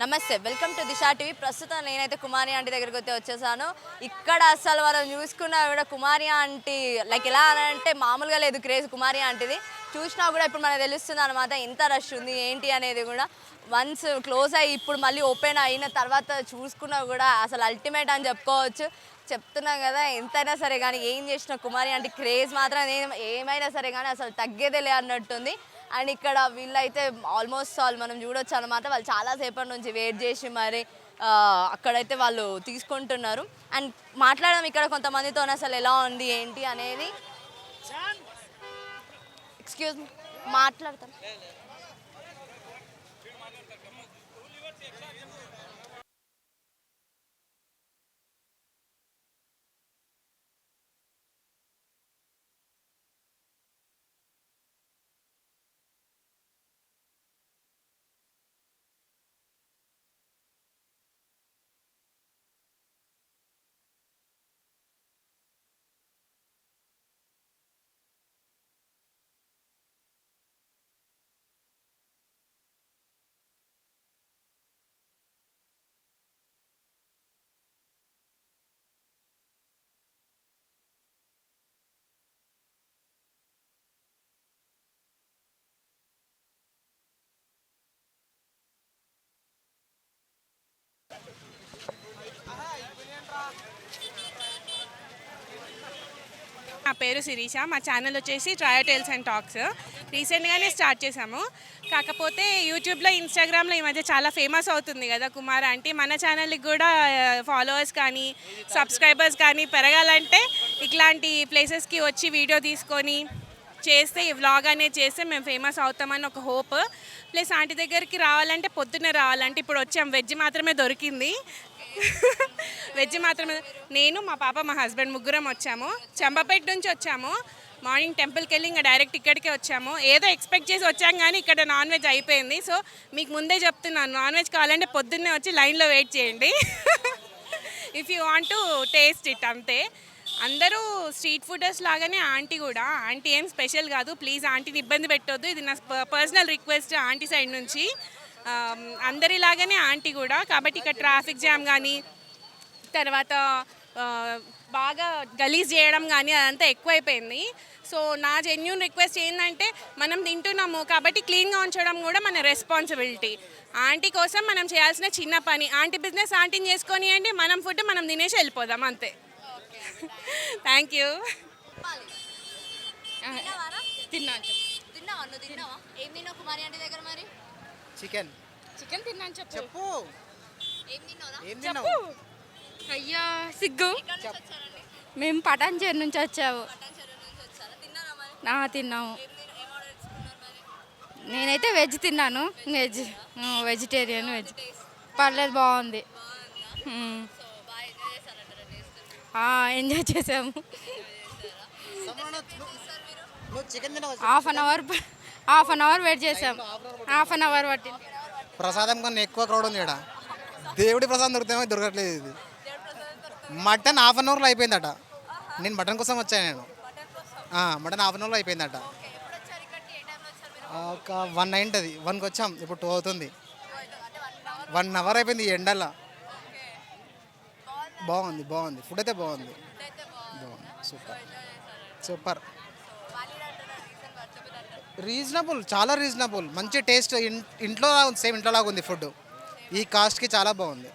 నమస్తే, welcome to Disha TV. ప్రస్తుతం నేనైతే కుమారి ఆంటీ దగ్గరికి అయితే వచ్చేసాను. ఇక్కడ అసలు మనం చూసుకున్నా కూడా కుమారి ఆంటీ లైక్ ఎలా అంటే మామూలుగా లేదు క్రేజ్ కుమారి ఆంటీది. చూసినా కూడా ఇప్పుడు మనకు తెలుస్తుంది అనమాట ఎంత రష్ ఉంది ఏంటి అనేది కూడా. వన్స్ క్లోజ్ అయ్యి ఇప్పుడు మళ్ళీ ఓపెన్ అయిన తర్వాత చూసుకున్నా కూడా అసలు అల్టిమేట్ అని చెప్పుకోవచ్చు. చెప్తున్నాం కదా, ఎంతైనా సరే కానీ ఏం చేసిన కుమారి ఆంటీ క్రేజ్ మాత్రం ఏమైనా సరే కానీ అసలు తగ్గేదేలే అన్నట్టుంది. అండ్ ఇక్కడ వీళ్ళైతే ఆల్మోస్ట్ ఆల్ మనం చూడొచ్చు అనమాట. వాళ్ళు చాలాసేపటి నుంచి వెయిట్ చేసి మరి అక్కడైతే వాళ్ళు తీసుకుంటున్నారు. అండ్ మాట్లాడడం ఇక్కడ కొంతమందితో అసలు ఎలా ఉంది ఏంటి అనేది. ఎక్స్క్యూజ్ మీ, మాట్లాడతాం. నా పేరు శిరీష. మా ఛానల్ వచ్చేసి ట్రయో టేల్స్ అండ్ టాక్స్. రీసెంట్గానే స్టార్ట్ చేసాము. కాకపోతే యూట్యూబ్లో, ఇన్స్టాగ్రామ్లో ఈ మధ్య చాలా ఫేమస్ అవుతుంది కదా కుమార్ ఆంటీ. మన ఛానల్కి కూడా ఫాలోవర్స్ కానీ సబ్స్క్రైబర్స్ కానీ పెరగాలంటే ఇట్లాంటి ప్లేసెస్కి వచ్చి వీడియో తీసుకొని చేస్తే, ఈ వ్లాగ్ అనేది చేస్తే మేము ఫేమస్ అవుతామని ఒక హోప్. ప్లస్ ఆంటీ దగ్గరికి రావాలంటే పొద్దున్నే రావాలంటే ఇప్పుడు వచ్చాం. వెజ్ మాత్రమే దొరికింది. వెజ్ మాత్రమే. నేను, మా పాప, మా హస్బెండ్ ముగ్గురం వచ్చాము. చంపపేట నుంచి వచ్చాము. మార్నింగ్ టెంపుల్కి వెళ్ళి ఇంకా డైరెక్ట్ ఇక్కడికే వచ్చాము. ఏదో ఎక్స్పెక్ట్ చేసి వచ్చాం కానీ ఇక్కడ నాన్ వెజ్ అయిపోయింది. సో మీకు ముందే చెప్తున్నాను, నాన్ వెజ్ కావాలంటే పొద్దున్నే వచ్చి లైన్లో వెయిట్ చేయండి. If you want to taste it అంతే. అందరూ స్ట్రీట్ ఫుడర్స్ లాగానే ఆంటీ కూడా. ఆంటీ ఏం స్పెషల్ కాదు. ప్లీజ్ ఆంటీని ఇబ్బంది పెట్టొద్దు. ఇది నా పర్సనల్ రిక్వెస్ట్ ఆంటీ సైడ్ నుంచి. అందరిలాగానే ఆంటీ కూడా. కాబట్టి ఇక్కడ ట్రాఫిక్ జామ్ కానీ, తర్వాత బాగా గలీజ్ చేయడం కానీ అదంతా ఎక్కువైపోయింది. సో నా జెన్యూన్ రిక్వెస్ట్ ఏంటంటే, మనం తింటున్నాము కాబట్టి క్లీన్గా ఉంచడం కూడా మన రెస్పాన్సిబిలిటీ. ఆంటీ కోసం మనం చేయాల్సిన చిన్న పని. ఆంటీ బిజినెస్ ఆంటీని చేసుకొనియండి, మనం ఫుడ్ మనం తినేసి వెళ్ళిపోదాం అంతే. Thank you. చికెన్ తిన్నాను. చెప్పు. చెప్పు. అయ్యా సిగ్గు. మేము పటాన్చేరు నుంచి వచ్చాము. తిన్నాము. నేనైతే వెజ్ తిన్నాను. వెజిటేరియన్. పర్లేదు, బాగుంది. ఎంజాయ్ చేసాము. హాఫ్ అన్ అవర్ వెయిట్ చేసాం. హాఫ్ అన్ అవర్ పట్టింది. ప్రసాదం కన్నా ఎక్కువ క్రౌడ్ ఉంది ఇక్కడ. దేవుడి ప్రసాదం దొరుకుతామో దొరకట్లేదు. ఇది మటన్ హాఫ్ అన్ అవర్లో అయిపోయిందట. నేను మటన్ కోసం వచ్చాను. నేను మటన్ హాఫ్ అన్ అవర్లో అయిపోయిందట. ఒక 1 అయింటుంది. 1కి వచ్చాం. ఇప్పుడు 2 అవుతుంది. 1 అవర్ అయిపోయింది ఈ ఎండల్లో. బాగుంది. ఫుడ్ అయితే బాగుంది. సూపర్. రీజనబుల్, చాలా రీజనబుల్. మంచి టేస్ట్. ఇంట్లో సేమ్ ఇంట్లో లాగా ఉంది ఫుడ్. ఈ కాస్ట్కి చాలా బాగుంది.